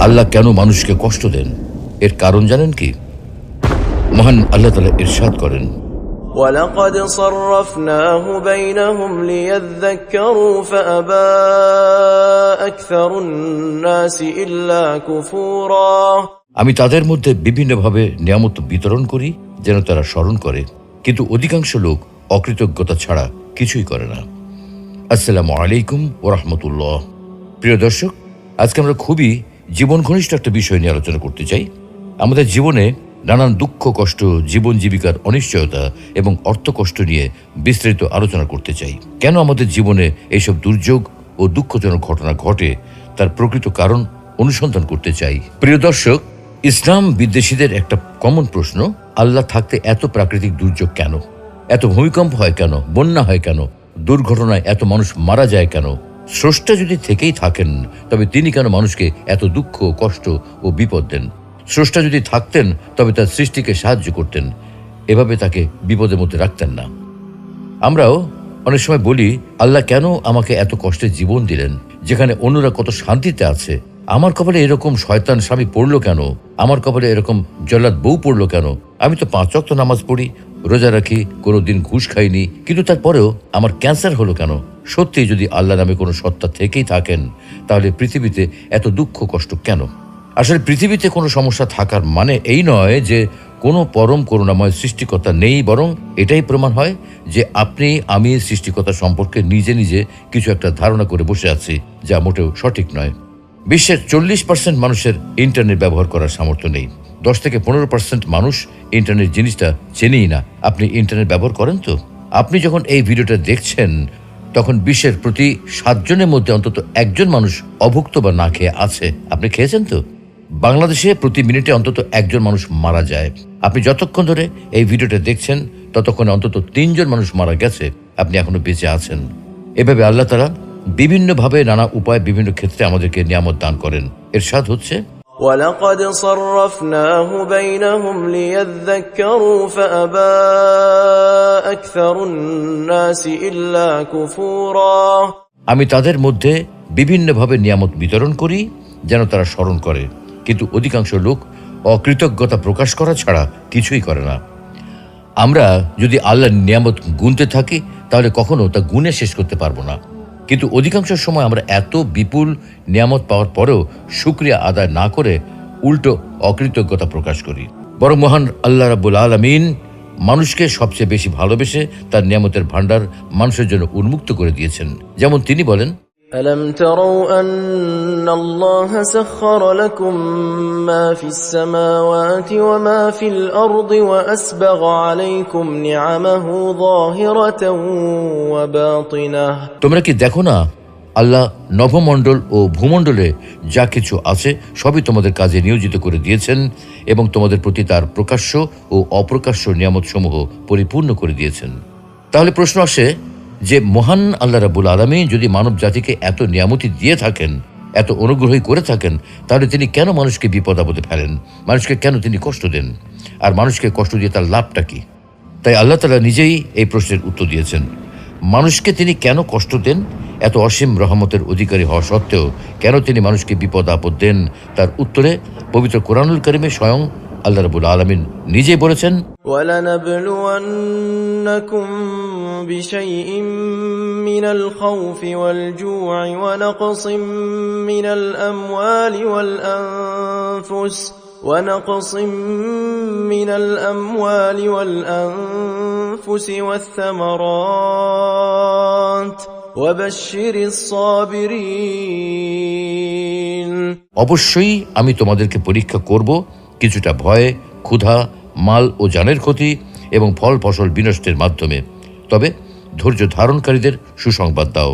আল্লাহ কেন মানুষকে কষ্ট দেন এর কারণ জানেন কি? মহান আল্লাহ তাআলা ইরশাদ করেন, وَلَقَدْ صَرَّفْنَاهُ بَيْنَهُمْ لِيَذَّكَّرُوا فَأَبَى أَكْثَرُ النَّاسِ إِلَّا كُفُورًا। আমি তাদের মধ্যে বিভিন্নভাবে নিয়ামত বিতরণ করি যেন তারা স্মরণ করে, কিন্তু অধিকাংশ লোক অকৃতজ্ঞতা ছাড়া কিছুই করে না। আসসালামু আলাইকুম ওয়া রাহমাতুল্লাহ। প্রিয় দর্শক, আজকে আমরা খুবই জীবন ঘনিষ্ঠ একটা বিষয় নিয়ে আলোচনা করতে চাই। আমাদের জীবনে নানান দুঃখ কষ্ট, জীবন জীবিকার অনিশ্চয়তা এবং অর্থ কষ্ট নিয়ে বিস্তারিত আলোচনা করতে চাই। কেন আমাদের জীবনে এইসব দুর্যোগ ও দুঃখজনক ঘটনা ঘটে তার প্রকৃত কারণ অনুসন্ধান করতে চাই। প্রিয় দর্শক, ইসলাম বিদ্বেষীদের একটা কমন প্রশ্ন, আল্লাহ থাকতে এত প্রাকৃতিক দুর্যোগ কেন? এত ভূমিকম্প হয় কেন? বন্যা হয় কেন? দুর্ঘটনায় এত মানুষ মারা যায় কেন? স্রষ্টা যদি থেকেই থাকেন তবে তিনি কেন মানুষকে এত দুঃখ কষ্ট ও বিপদ দেন? স্রষ্টা যদি থাকতেন তবে তার সৃষ্টিকে সাহায্য করতেন, এভাবে তাকে বিপদের মধ্যে রাখতেন না। আমরাও অনেক সময় বলি, আল্লাহ কেন আমাকে এত কষ্টের জীবন দিলেন, যেখানে অন্যরা কত শান্তিতে আছে? আমার কপালে এরকম শয়তান স্বামী পড়লো কেন? আমার কপালে এরকম জল্লাদ বউ পড়লো কেন? আমি তো 5 ওয়াক্ত নামাজ পড়ি, রোজা রাখি, কোনোদিন ঘুষ খাইনি, কিন্তু তারপরেও আমার ক্যান্সার হলো কেন? সত্যি যদি আল্লাহ নামে কোনো সত্তা থেকেই থাকেন তাহলে পৃথিবীতে এত দুঃখ কষ্ট কেন? আসলে পৃথিবীতে কোনো সমস্যা থাকার মানে এই নয় যে কোনো পরম করুণাময় সৃষ্টিকর্তা নেই, বরং এটাই প্রমাণ হয় যে আপনি আমি সৃষ্টিকর্তা সম্পর্কে নিজে নিজে কিছু একটা ধারণা করে বসে আছি, যা মোটেও সঠিক নয়। বিশ্বের 40% মানুষের ইন্টারনেট ব্যবহার করার সামর্থ্য নেই। 10 থেকে 15% মানুষ ইন্টারনেট জিনিসটা চেনেই না। আপনি ইন্টারনেট ব্যবহার করেন তো? আপনি যখন এই ভিডিওটা দেখছেন তখন বিশ্বের প্রতি 7 জনের মধ্যে অন্তত 1 জন মানুষ অভুক্ত বা না খেয়ে আছে। আপনি খেয়েছেন তো? বাংলাদেশে প্রতি মিনিটে অন্তত 1 জন মানুষ মারা যায়। আপনি যতক্ষণ ধরে এই ভিডিওটা দেখছেন ততক্ষণে অন্তত 3 জন মানুষ মারা গেছে, আপনি এখনো বেঁচে আছেন। এভাবে আল্লাহ তাআলা বিভিন্নভাবে নানা উপায় বিভিন্ন ক্ষেত্রে আমাদেরকে নিয়ামত দান করেন। ইরশাদ হচ্ছে, وَلَقَدْ صَرَّفْنَاهُ بَيْنَهُمْ لِيَذَّكَّرُوا فَأَبَى أَكْثَرُ النَّاسِ إِلَّا كُفُورًا। আমি তাদের মধ্যে বিভিন্নভাবে নিয়ামত বিতরণ করি যেন তারা স্মরণ করে, কিন্তু অধিকাংশ লোক অকৃতজ্ঞতা প্রকাশ করা ছাড়া কিছুই করে না। আমরা যদি আল্লাহর নিয়ামত গুনতে থাকি তাহলে কখনো তা গুনে শেষ করতে পারবো না, কিন্তু অধিকাংশ সময় আমরা এত বিপুল নিয়ামত পাওয়ার পরেও শুকরিয়া আদায় না করে উল্টো অকৃতজ্ঞতা প্রকাশ করি। বরং মহান আল্লাহ রাব্বুল আলামিন মানুষকে সবচেয়ে বেশি ভালোবেসে তার নিয়ামতের ভান্ডার মানুষের জন্য উন্মুক্ত করে দিয়েছেন। যেমন তিনি বলেন, أَلَمْ تَرَوْا أَنَّ اللَّهَ سَخَّرَ لَكُم مَّا فِي السَّمَاوَاتِ وَمَا فِي الْأَرْضِ وَأَسْبَغَ عَلَيْكُمْ نِعَمَهُ ظَاهِرَةً وَبَاطِنَةً। তোমরা কি দেখো না, আল্লাহ নভমণ্ডল ও ভূমণ্ডলে যা কিছু আছে সবই তোমাদের কাজে নিয়োজিত করে দিয়েছেন এবং তোমাদের প্রতি তার প্রকাশ্য ও অপ্রকাশ্য নিয়ামত সমূহ পরিপূর্ণ করে দিয়েছেন। তাহলে প্রশ্ন আসে যে মহান আল্লাহ রাব্বুল আলামিন যদি মানব জাতিকে এত নিয়ামতি দিয়ে থাকেন, এত অনুগ্রহই করে থাকেন, তাহলে তিনি কেন মানুষকে বিপদ আপদে ফেলেন? মানুষকে কেন তিনি কষ্ট দেন? আর মানুষকে কষ্ট দিয়ে তার লাভটা কি? তাই আল্লাহ তাআলা নিজেই এই প্রশ্নের উত্তর দিয়েছেন। মানুষকে তিনি কেন কষ্ট দেন? এত অসীম রহমতের অধিকারী হওয়া সত্ত্বেও কেন তিনি মানুষকে বিপদ আপদ দেন? তার উত্তরে পবিত্র কোরআনুল কারিমে স্বয়ং আল্লাহ রাব্বুল আলামিন নিজেই বলেছেন, وَلَنَبْلُوَنَّكُمْ بِشَيْءٍ مِّنَ الْخَوْفِ وَالْجُوعِ وَنَقْصٍ مِّنَ الْأَمْوَالِ وَالْأَنفُسِ وَالثَّمَرَاتِ وَبَشِّرِ الصَّابِرِينَ। অবশ্যই আমি তোমাদেরকে পরীক্ষা করব কিছুটা ভয়, ক্ষুধা, মাল ও জানের ক্ষতি এবং ফল ফসল বিনষ্টের মাধ্যমে, তবে ধৈর্য ধারণকারীদের সুসংবাদ দাও।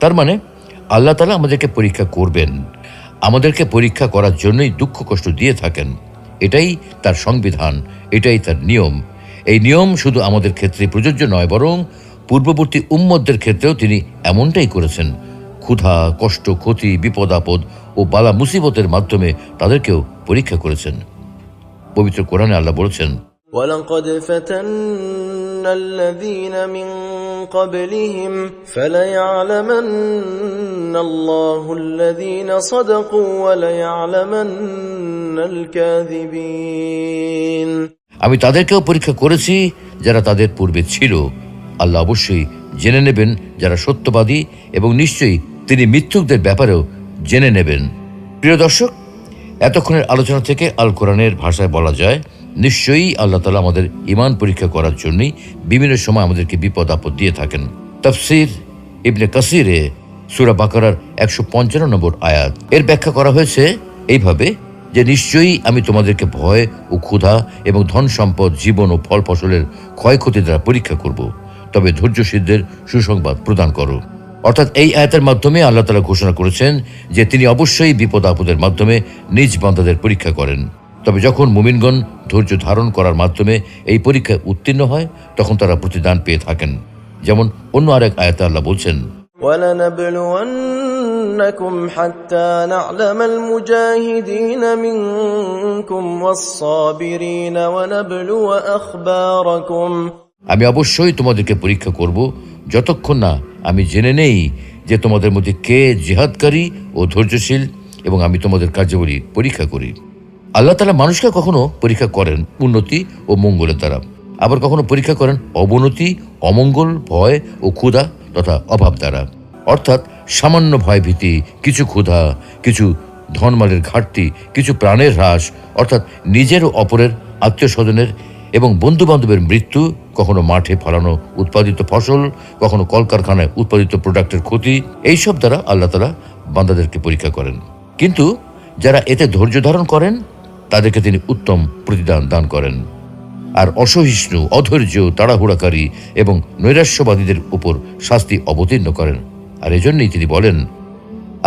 তার মানে আল্লাহ তাআলা আমাদেরকে পরীক্ষা করবেন, আমাদেরকে পরীক্ষা করার জন্যই দুঃখ কষ্ট দিয়ে থাকেন। এটাই তার সংবিধান, এটাই তার নিয়ম। এই নিয়ম শুধু আমাদের ক্ষেত্রে প্রযোজ্য নয়, বরং পূর্ববর্তী উম্মতদের ক্ষেত্রেও তিনি এমনটাই করেছেন। ক্ষুধা, কষ্ট, ক্ষতি, বিপদ আপদ ও বালা মুসিবতের মাধ্যমে তাদেরকেও পরীক্ষা করেছেন। পবিত্র কোরআনে আল্লাহ বলেছেন, وَلَقَدْ فَتَنَّا الَّذِينَ مِن قَبْلِهِمْ فَلَيَعْلَمَنَّ الله الذين صدقوا وليعلمن الكاذبين আমি তাদেরকেও পরীক্ষা করেছি যারা তাদের পূর্বে ছিল। আল্লাহ অবশ্যই জেনে নেবেন যারা সত্যবাদী, এবং নিশ্চয়ই তিনি মিথ্যুকদের ব্যাপারেও জেনে নেবেন। প্রিয় দর্শক, এতক্ষণের আলোচনা থেকে আল কোরআনের ভাষায় বলা যায়, নিশ্চয়ই আল্লাহ তাআলা আমাদের ঈমান পরীক্ষা করার জন্যই বিভিন্ন সময় আমাদেরকে বিপদ আপদ দিয়ে থাকেন। তাফসীর ইবনে কাসিরে সূরা বাকারার 155 নম্বর আয়াত এর ব্যাখ্যা করা হয়েছে এইভাবে যে নিশ্চয়ই আমি তোমাদেরকে ভয় ও ক্ষুধা এবং ধন সম্পদ, জীবন ও ফল ফসলের ক্ষয়ক্ষতি দ্বারা পরীক্ষা করব, তবে ধৈর্যশীলদের সুসংবাদ প্রদান করো। অর্থাৎ এই আয়াতের মাধ্যমে আল্লাহ তাআলা ঘোষণা করেছেন যে তিনি অবশ্যই বিপদ আপদের মাধ্যমে নিজ বান্দাদের পরীক্ষা করেন। তবে যখন মুমিনগণ ধৈর্য ধারণ করার মাধ্যমে এই পরীক্ষায় উত্তীর্ণ হয়, তখন তারা প্রতিদান পেয়ে থাকেন। যেমন অন্য আরেক আয়াতে আল্লাহ বলছেন, وَلَنَبْلُوَنَّكُمْ حَتَّى نَعْلَمَ الْمُجَاهِدِينَ مِنكُمْ وَالصَّابِرِينَ وَنَبْلُوَ أَخْبَارَكُمْ আমি অবশ্যই তোমাদেরকে পরীক্ষা করব যতক্ষণ না আমি জেনে নেই যে তোমাদের মধ্যে কে জিহাদকারী ও ধৈর্যশীল, এবং আমি তোমাদের কার্যাবলী পরীক্ষা করি। আল্লাহ তাআলা মানুষকে কখনো পরীক্ষা করেন উন্নতি ও মঙ্গলের দ্বারা, আবার কখনো পরীক্ষা করেন অবনতি, অমঙ্গল, ভয় ও ক্ষুধা তথা অভাব দ্বারা। অর্থাৎ সামান্য ভয়ভীতি, কিছু ক্ষুধা, কিছু ধনমালের ঘাটতি, কিছু প্রাণের হ্রাস, অর্থাৎ নিজের ও অপরের, আত্মীয় স্বজনের এবং বন্ধু বান্ধবের মৃত্যু, কখনো মাঠে ফলানো উৎপাদিত ফসল, কখনো কলকারখানায় উৎপাদিত প্রোডাক্টের ক্ষতি, এইসব দ্বারা আল্লাহ তাআলা বান্দাদেরকে পরীক্ষা করেন। কিন্তু যারা এতে ধৈর্য ধারণ করেন তাদেরকে তিনি উত্তম প্রতিদান দান করেন। আর অসহিষ্ণু, অধৈর্য, তাড়াহুড়াকারী এবং নৈরাশ্যবাদীদের উপর শাস্তি অবতীর্ণ করেন। আর এজন্যই তিনি বলেন,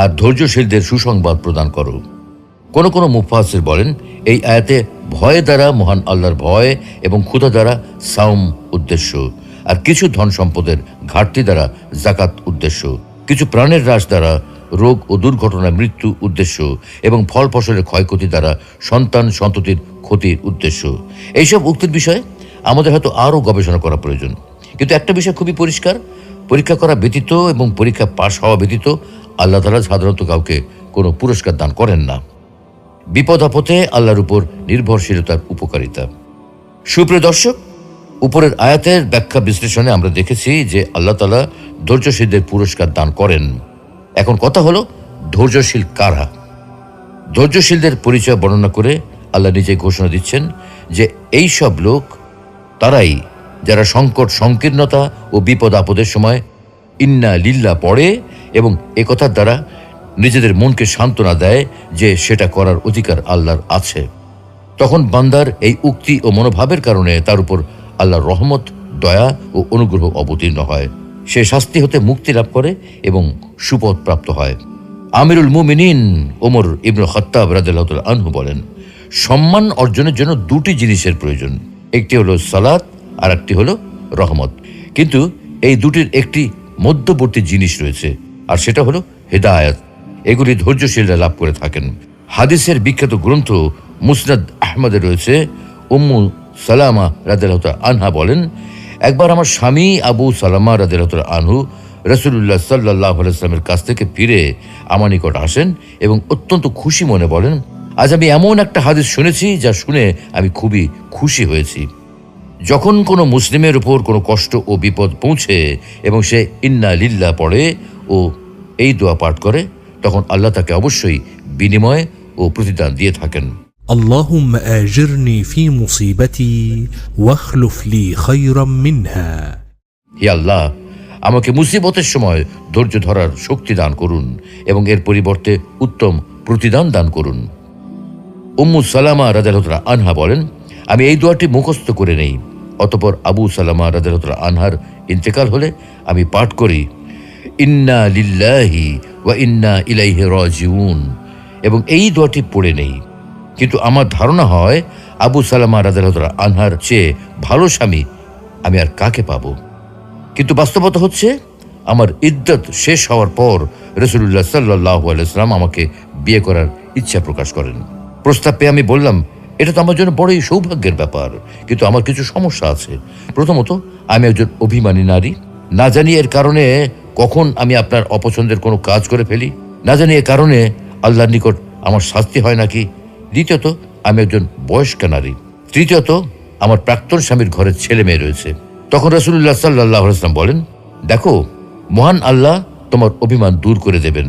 আর ধৈর্যশীলদের সুসংবাদ প্রদান করো। কোন কোন মুফাসসির বলেন, এই আয়াতে ভয় দ্বারা মহান আল্লাহর ভয় এবং ক্ষুধা দ্বারা সাওম উদ্দেশ্য, আর কিছু ধন সম্পদের ঘাটতি দ্বারা যাকাত উদ্দেশ্য, কিছু প্রাণের হ্রাস দ্বারা রোগ ও দুর্ঘটনায় মৃত্যু উদ্দেশ্য, এবং ফল ফসলের ক্ষয়ক্ষতি দ্বারা সন্তান সন্ততির ক্ষতির উদ্দেশ্য। এইসব উক্তির বিষয়ে আমাদের হয়তো আরও গবেষণা করা প্রয়োজন। কিন্তু একটা বিষয় খুবই পরিষ্কার, পরীক্ষা করা ব্যতীত এবং পরীক্ষা পাশ হওয়া ব্যতীত আল্লাহ তাআলা সাধারণত কাউকে কোনো পুরস্কার দান করেন না। বিপদ আপদে আল্লাহর উপর নির্ভরশীলতার উপকারিতা। সুপ্রিয় দর্শক, উপরের আয়াতের ব্যাখ্যা বিশ্লেষণে আমরা দেখেছি যে আল্লাহ তাআলা ধৈর্যশীলদের পুরস্কার দান করেন। এখন কথা হলো, ধৈর্যশীল কারা? ধৈর্যশীলদের পরিচয় বর্ণনা করে আল্লাহ নিজেই ঘোষণা দিচ্ছেন যে এই সব লোক তারাই যারা সংকট, সংকীর্ণতা ও বিপদ আপদের সময় ইন্না লিল্লাহ পড়ে এবং একথার দ্বারা নিজেদের মনকে সান্ত্বনা দেয় যে সেটা করার অধিকার আল্লাহর আছে। তখন বান্দার এই উক্তি ও মনোভাবের কারণে তার উপর আল্লাহর রহমত, দয়া ও অনুগ্রহ অবতীর্ণ হয়। সে শাস্তি হতে মুক্তি লাভ করে এবং সুপথ প্রাপ্ত হয়। আমিরুল মুমিনিন ওমর ইবনে খাত্তাব রাদিয়াল্লাহু তাআলা আনহু বলেন, সম্মান অর্জনের জন্য দুটি জিনিসের প্রয়োজন, একটি হলো সালাত আর একটি হলো রহমত। কিন্তু এই দুটির একটি মধ্যবর্তী জিনিস রয়েছে, আর সেটা হলো হিদায়াত। এগুলি ধৈর্যশীলরা লাভ করে থাকেন। হাদিসের বিখ্যাত গ্রন্থ মুসনাদ আহমদে রয়েছে, উম্মু সালামা রাদিয়াল্লাহু তাআলা আনহা বলেন, একবার আমার স্বামী আবু সালামা রাদিয়াল্লাহু তাআলা আনহু রাসূলুল্লাহ সাল্লাল্লাহু আলাইহি ওয়াসাল্লামের কাছ থেকে ফিরে আমার নিকট আসেন এবং অত্যন্ত খুশি মনে বলেন, আজ আমি এমন একটা হাদিস শুনেছি যা শুনে আমি খুবই খুশি হয়েছি। যখন কোনো মুসলিমের উপর কোনো কষ্ট ও বিপদ পৌঁছে এবং সে ইন্না লিল্লাহ পড়ে ও এই দোয়া পাঠ করে, তখন আল্লাহ তাকে অবশ্যই বিনিময় ও প্রতিদান দিয়ে থাকেন। اللهم آجرني في مصيبتي واخلف لي خيرا منها। হে আল্লাহ, আমাকে মুসিবতের সময় ধৈর্য ধরার শক্তি দান করুন এবং এর পরিবর্তে উত্তম প্রতিদান দান করুন। উম্মু সালামা রাদিয়াল্লাহু তাআলা আনহা বলেন, আমি এই দোয়াটি মুখস্থ করে নেই। অতঃপর আবু সালামা রাদিয়াল্লাহু তাআলা আনহার ইন্তেকাল হলে আমি পাঠ করি, ইন্না লিল্লাহি ওয়া ইন্না ইলাইহি রাজিউন, এবং এই দোয়াটি পড়ে নেই। কিন্তু আমার ধারণা হয় আবু সালামা রাদিয়াল্লাহু তাআলা আনহার চেয়ে ভালো স্বামী আমি আর কাকে পাবো। কিন্তু বাস্তবতা হচ্ছে, আমার ইদ্দত শেষ হওয়ার পর রাসূলুল্লাহ সাল্লাল্লাহু আলাইহি ওয়াসাল্লাম আমাকে বিয়ে করার ইচ্ছা প্রকাশ করেন। প্রস্তাব পেয়ে আমি বললাম, এটা তো আমার জন্য বড়ই সৌভাগ্যের ব্যাপার, কিন্তু আমার কিছু সমস্যা আছে। প্রথমত, আমি একজন অভিমানী নারী, না জানি এর কারণে কখন আমি আপনার অপছন্দের কোনো কাজ করে ফেলি, না জানি এ কারণে আল্লাহর নিকট আমার শাস্তি হয় নাকি। দ্বিতীয়ত, আমি একজন বয়স্কা নারী। তৃতীয়ত, আমার প্রাক্তন স্বামীর ঘরে ছেলে মেয়ে রয়েছে। তখন রাসূলুল্লাহ সাল্লাল্লাহু আলাইহি ওয়াসাল্লাম বলেন, দেখো, মহান আল্লাহ তোমার অভিমান দূর করে দেবেন,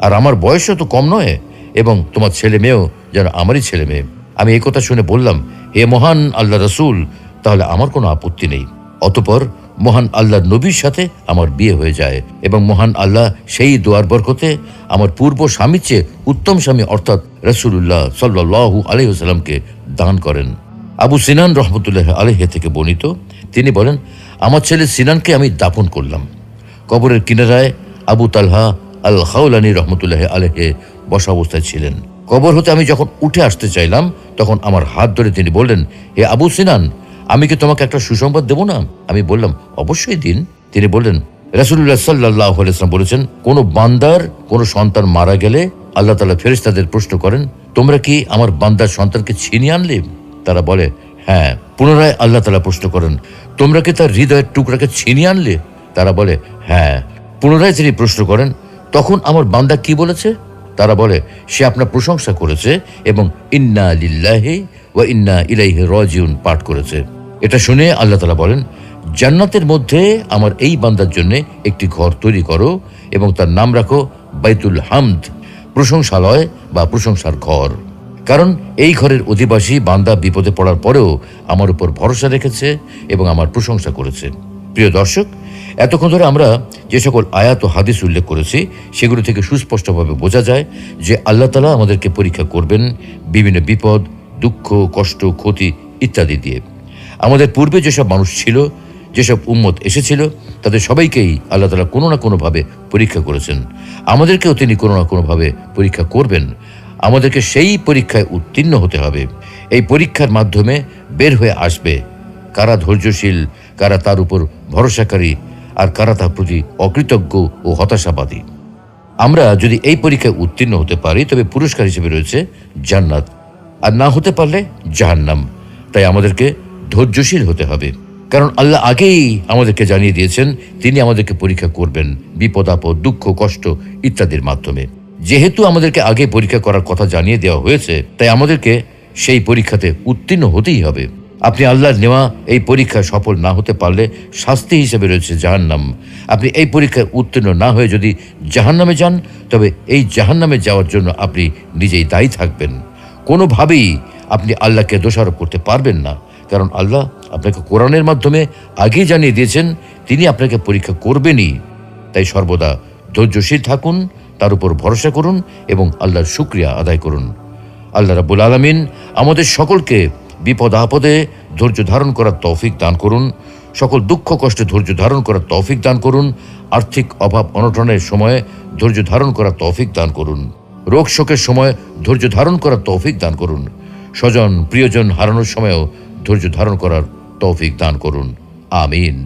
আর আমার বয়সও তো কম নয়, এবং তোমার ছেলে মেয়েও যেন আমারই ছেলে মেয়ে। আমি এই কথা শুনে বললাম, হে মহান আল্লাহ রাসূল, তাহলে আমার কোনো আপত্তি নেই। অতঃপর মহান আল্লাহর নবীর সাথে আমার বিয়ে হয়ে যায়, এবং মহান আল্লাহ সেই দোয়ার বরকতে আমার পূর্ব স্বামীর চেয়ে উত্তম স্বামী অর্থাৎ রাসূলুল্লাহ সাল্লাল্লাহু আলাইহি ওয়াসাল্লামকে দান করেন। আবু সিনান রহমতুল্লাহ আলাইহি থেকে বর্ণিত, তিনি বলেন, আমার ছেলে সিনানকে আমি দাফন করলাম। কবরের কিনারায় আবু তালহা আল খাওলানি রহমতুল্লাহ আলাইহি বসা অবস্থায় ছিলেন। কবর হতে আমি যখন উঠে আসতে চাইলাম, তখন আমার হাত ধরে তিনি বললেন, হে আবু সিনান, আমি কি তোমাকে একটা সুসংবাদ দেব না? আমি বললাম, অবশ্যই দিন। তিনি বললেন, রাসূলুল্লাহ সাল্লাল্লাহু আলাইহি ওয়াসাল্লাম বলেছেন, কোন বান্দার কোন সন্তান মারা গেলে আল্লাহ তাআলা ফেরেশতাদের প্রশ্ন করেন, তোমরা কি আমার বান্দার সন্তানকে ছিনিয়ে আনলে? তারা বলে, হ্যাঁ। পুনরায় আল্লাহ তাআলা প্রশ্ন করেন, তোমরা কি তার হৃদয়ের টুকরাকে ছিনিয়ে আনলে? তারা বলে, হ্যাঁ। পুনরায় তিনি প্রশ্ন করেন, তখন আমার বান্দা কি বলেছে? তারা বলে, সে আপনার প্রশংসা করেছে এবং ইন্না লিল্লাহি ওয়া ইন্না ইলাইহি রাজিউন পাঠ করেছে। এটা শুনে আল্লাহ তাআলা বলেন, জান্নাতের মধ্যে আমার এই বান্দার জন্য একটি ঘর তৈরি করো এবং তার নাম রাখো বাইতুল হামদ, প্রশংসালয় বা প্রশংসার ঘর। কারণ এই ঘরের অধিবাসী বান্দা বিপদে পড়ার পরেও আমার উপর ভরসা রেখেছে এবং আমার প্রশংসা করেছে। প্রিয় দর্শক, এতক্ষণ ধরে আমরা যে সকল আয়াত ও হাদিস উল্লেখ করেছি, সেগুলো থেকে সুস্পষ্টভাবে বোঝা যায় যে আল্লাহ তাআলা আমাদেরকে পরীক্ষা করবেন বিভিন্ন বিপদ, দুঃখ, কষ্ট, ক্ষতি ইত্যাদি দিয়ে। আমাদের পূর্বে যেসব মানুষ ছিল, যেসব উম্মত এসেছিল, তাদের সবাইকেই আল্লাহ তাআলা কোনো না কোনোভাবে পরীক্ষা করেছেন। আমাদেরকেও তিনি কোনো না কোনোভাবে পরীক্ষা করবেন। আমাদেরকে সেই পরীক্ষায় উত্তীর্ণ হতে হবে। এই পরীক্ষার মাধ্যমে বের হয়ে আসবে কারা ধৈর্যশীল, কারা তার উপর ভরসাকারী, আর কারা তার প্রতি অকৃতজ্ঞ ও হতাশাবাদী। আমরা যদি এই পরীক্ষায় উত্তীর্ণ হতে পারি, তবে পুরস্কার হিসেবে রয়েছে জান্নাত, আর না হতে পারলে জাহান্নাম। তাই আমাদেরকে ধৈর্যশীল হতে হবে, কারণ আল্লাহ আগেই আমাদেরকে জানিয়ে দিয়েছেন তিনি আমাদেরকে পরীক্ষা করবেন বিপদ আপদ, দুঃখ, কষ্ট ইত্যাদির মাধ্যমে। যেহেতু আমাদেরকে আগে পরীক্ষা করার কথা জানিয়ে দেওয়া হয়েছে, তাই আমাদেরকে সেই পরীক্ষাতে উত্তীর্ণ হতেই হবে। আপনি আল্লাহর নেওয়া এই পরীক্ষায় সফল না হতে পারলে শাস্তি হিসেবে রয়েছে জাহান্নাম। আপনি এই পরীক্ষায় উত্তীর্ণ না হয়ে যদি জাহান্নামে যান, তবে এই জাহান্নামে যাওয়ার জন্য আপনি নিজেই দায়ী থাকবেন। কোনোভাবেই আপনি আল্লাহকে দোষারোপ করতে পারবেন না, কারণ আল্লাহ আপনাকে কোরআনের মাধ্যমে আগেই জানিয়ে দিয়েছেন তিনি আপনাকে পরীক্ষা করবেনই। তাই সর্বদা ধৈর্যশীল থাকুন, তার উপর ভরসা করুন এবং আল্লাহর শুকরিয়া আদায় করুন। আল্লাহ রাব্বুল আলামিন আমাদের সকলকে বিপদ আপদে ধৈর্য ধারণ করার তৌফিক দান করুন, সকল দুঃখ কষ্টে ধৈর্য ধারণ করার তৌফিক দান করুন, আর্থিক অভাব অনটনের সময়ে ধৈর্য ধারণ করার তৌফিক দান করুন, রোগ শোকের সময় ধৈর্য ধারণ করার তৌফিক দান করুন, স্বজন প্রিয়জন হারানোর সময়ও ধৈর্য ধারণ করার তৌফিক দান করুন। আমিন।